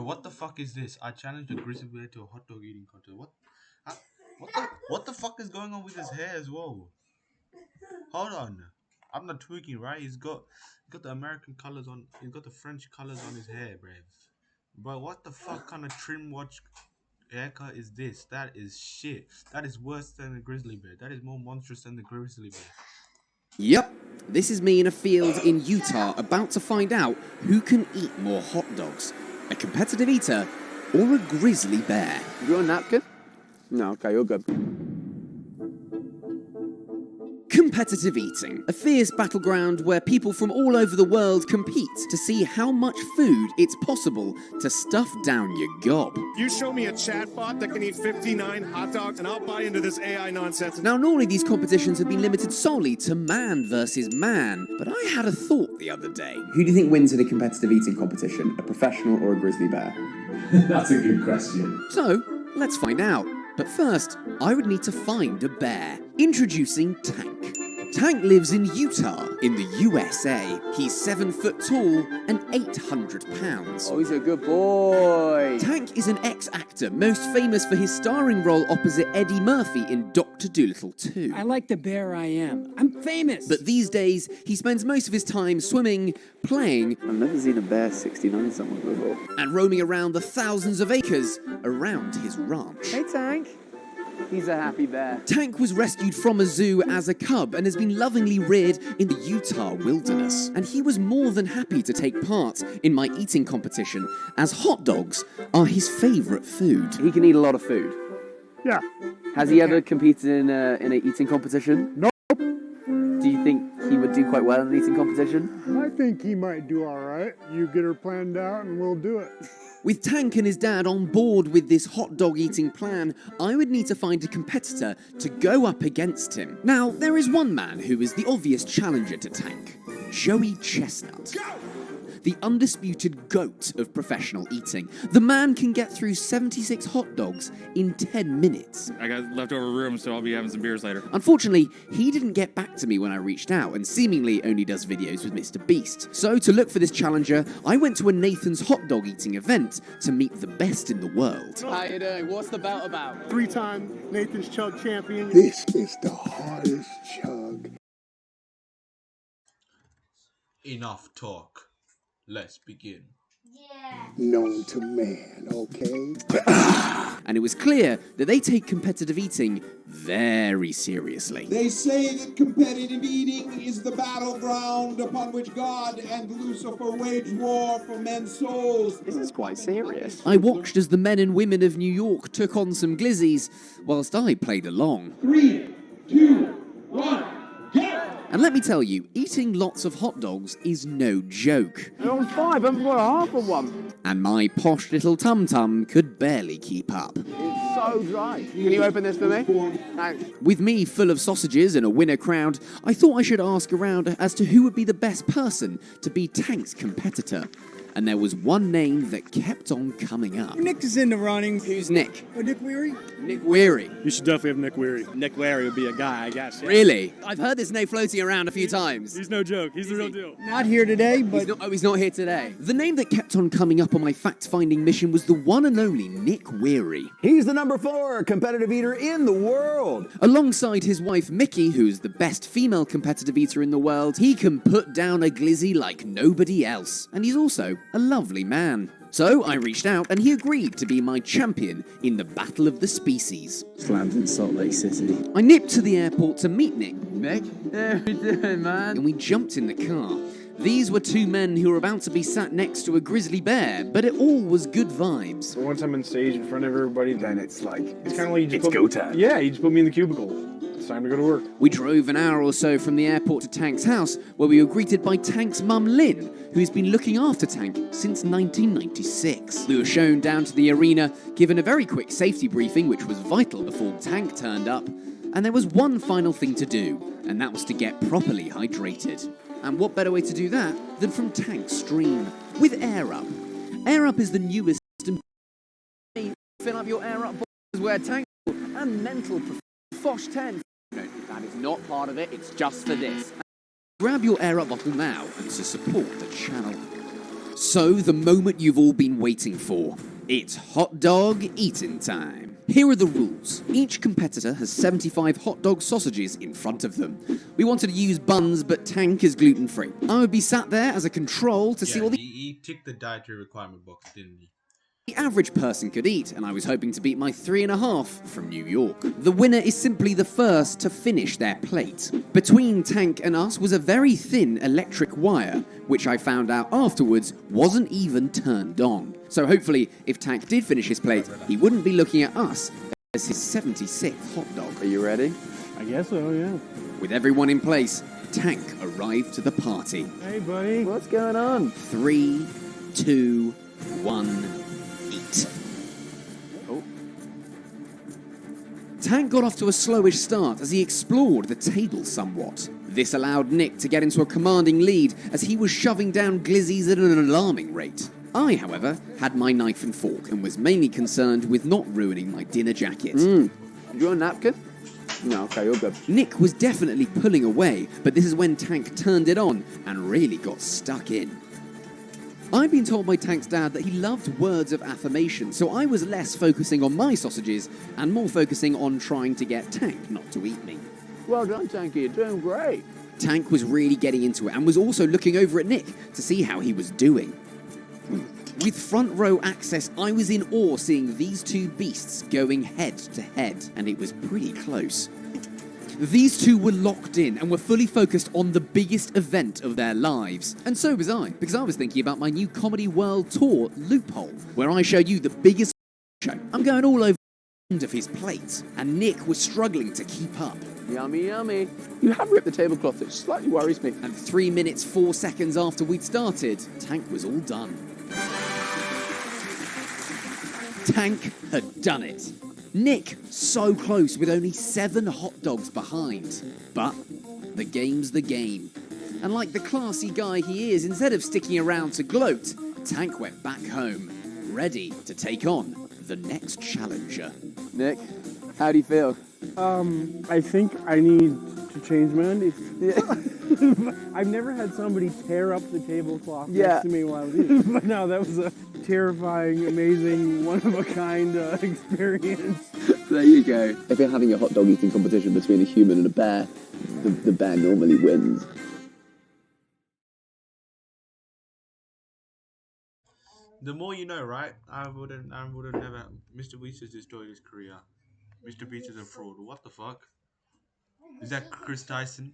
Bro, what the fuck is this? I challenged a grizzly bear to a hot dog eating contest. I- what the fuck is going on with his hair as well? Hold on. I'm not tweaking, right? He's got the American colors on. He's got the French colors on his hair, bruv. But what the fuck kind of trim watch haircut is this? That is shit. That is worse than the grizzly bear. That is more monstrous than the grizzly bear. Yep, this is me in a field in Utah about to find out who can eat more hot dogs, a competitive eater or a grizzly bear. You want a napkin? No, okay, you're good. Competitive eating, a fierce battleground where people from all over the world compete to see how much food it's possible to stuff down your gob. You show me a chatbot that can eat 59 hot dogs, and I'll buy into this AI nonsense. Now, normally these competitions have been limited solely to man versus man, but I had a thought the other day. Who do you think wins in a competitive eating competition, a professional or a grizzly bear? That's a good question. So, let's find out. But first, I would need to find a bear. Introducing Tank. Tank lives in Utah, in the USA. He's 7 foot tall and 800 pounds. Oh, he's a good boy. Tank is an ex-actor, most famous for his starring role opposite Eddie Murphy in Dr. Dolittle 2. I like the bear I am. I'm famous. But these days, he spends most of his time swimming, playing, I've never seen a bear 69 someone before. and roaming around the thousands of acres around his ranch. Hey, Tank. He's a happy bear. Tank was rescued from a zoo as a cub and has been lovingly reared in the Utah wilderness. And he was more than happy to take part in my eating competition, as hot dogs are his favourite food. He can eat a lot of food. Yeah. Has he ever competed in an eating competition? Nope. Do you think he would do quite well in an eating competition? I think he might do all right. You get her planned out and we'll do it. With Tank and his dad on board with this hot dog eating plan, I would need to find a competitor to go up against him. Now, there is one man who is the obvious challenger to Tank, Joey Chestnut. The undisputed GOAT of professional eating. The man can get through 76 hot dogs in 10 minutes. I got leftover room, so I'll be having some beers later. Unfortunately, he didn't get back to me when I reached out and seemingly only does videos with Mr. Beast. So to look for this challenger, I went to a Nathan's hot dog eating event to meet the best in the world. How you doing? What's the belt about? 3-time Nathan's Chug champion. This is the hardest chug. Enough talk. Let's begin. Known to man, okay? And it was clear that they take competitive eating very seriously. They say that competitive eating is the battleground upon which God and Lucifer wage war for men's souls. This is quite serious. I watched as the men and women of New York took on some glizzies, whilst I played along. 3, 2, 1, go! And let me tell you, eating lots of hot dogs is no joke. That was 5, I haven't got half of one. And my posh little tum-tum could barely keep up. It's so dry. Can you open this for me? Thanks. With me full of sausages and a winner crowd, I thought I should ask around as to who would be the best person to be Tank's competitor. And there was one name that kept on coming up. Nick is in the running. Who's Nick? Nick Weary? Nick Weary. You should definitely have Nick Weary. Nick Larry would be a guy, I guess. Yeah. Really? I've heard this name floating around a few times. He's no joke. He's the real deal. Not here today, but He's not here today. The name that kept on coming up on my fact-finding mission was the one and only Nick Weary. He's the number 4 competitive eater in the world. Alongside his wife Mickey, who's the best female competitive eater in the world, he can put down a glizzy like nobody else. And he's also a lovely man. So I reached out and he agreed to be my champion in the Battle of the Species. Slammed in Salt Lake City. I nipped to the airport to meet Nick. Nick? How you doing, man? And we jumped in the car. These were two men who were about to be sat next to a grizzly bear, but it all was good vibes. Once I'm on stage in front of everybody, then it's like... It's kind of like you just It's go time. Yeah, you just put me in the cubicle. It's time to go to work. We drove an hour or so from the airport to Tank's house, where we were greeted by Tank's mum, Lynn, who's been looking after Tank since 1996. We were shown down to the arena, given a very quick safety briefing, which was vital before Tank turned up, and there was one final thing to do, and that was to get properly hydrated. And what better way to do that than from Tank's stream, with Air Up. Air Up is the newest system. Fill up your Air Up bottles where Tank and mental Fosh 10. No, that is not part of it, it's just for this. Grab your Air Up bottle now and to support the channel. So, the moment you've all been waiting for. It's hot dog eating time. Here are the rules. Each competitor has 75 hot dog sausages in front of them. We wanted to use buns, but Tank is gluten-free. I would be sat there as a control to see all the he ticked the dietary requirement box, didn't he? average person could eat, and I was hoping to beat my 3.5 from New York. The winner is simply the first to finish their plate. Between Tank and us was a very thin electric wire, which I found out afterwards wasn't even turned on. So hopefully, if Tank did finish his plate, he wouldn't be looking at us as his 76th hot dog. Are you ready? I guess so, yeah. With everyone in place, Tank arrived to the party. Hey, buddy. What's going on? 3, 2, 1... eat. Oh. Tank got off to a slowish start as he explored the table somewhat. This allowed Nick to get into a commanding lead as he was shoving down glizzies at an alarming rate. I, however, had my knife and fork and was mainly concerned with not ruining my dinner jacket. Do you want a napkin? No, okay, you're good. Nick was definitely pulling away, but this is when Tank turned it on and really got stuck in. I'd been told by Tank's dad that he loved words of affirmation, so I was less focusing on my sausages and more focusing on trying to get Tank not to eat me. Well done, Tanky, you're doing great. Tank was really getting into it and was also looking over at Nick to see how he was doing. With front row access, I was in awe seeing these two beasts going head to head, and it was pretty close. These two were locked in and were fully focused on the biggest event of their lives. And so was I, because I was thinking about my new Comedy World Tour Loophole, where I show you the biggest show. I'm going all over of his plate, and Nick was struggling to keep up. Yummy, yummy. You have ripped the tablecloth, it slightly worries me. And 3 minutes, 4 seconds after we'd started, Tank was all done. Tank had done it. Nick, so close with only 7 hot dogs behind. But the game's the game. And like the classy guy he is, instead of sticking around to gloat, Tank went back home, ready to take on the next challenger. Nick, how do you feel? I think I need to change my undies. I've never had somebody tear up the tablecloth next to me while I was eating. But no, that was a terrifying, amazing, one-of-a-kind experience. There you go. If you're having a hot dog eating competition between a human and a bear, the bear normally wins. The more you know, right? I wouldn't never. Mr. Beast has destroyed his career. Mr. Beast is a fraud. What the fuck? Is that Chris Tyson?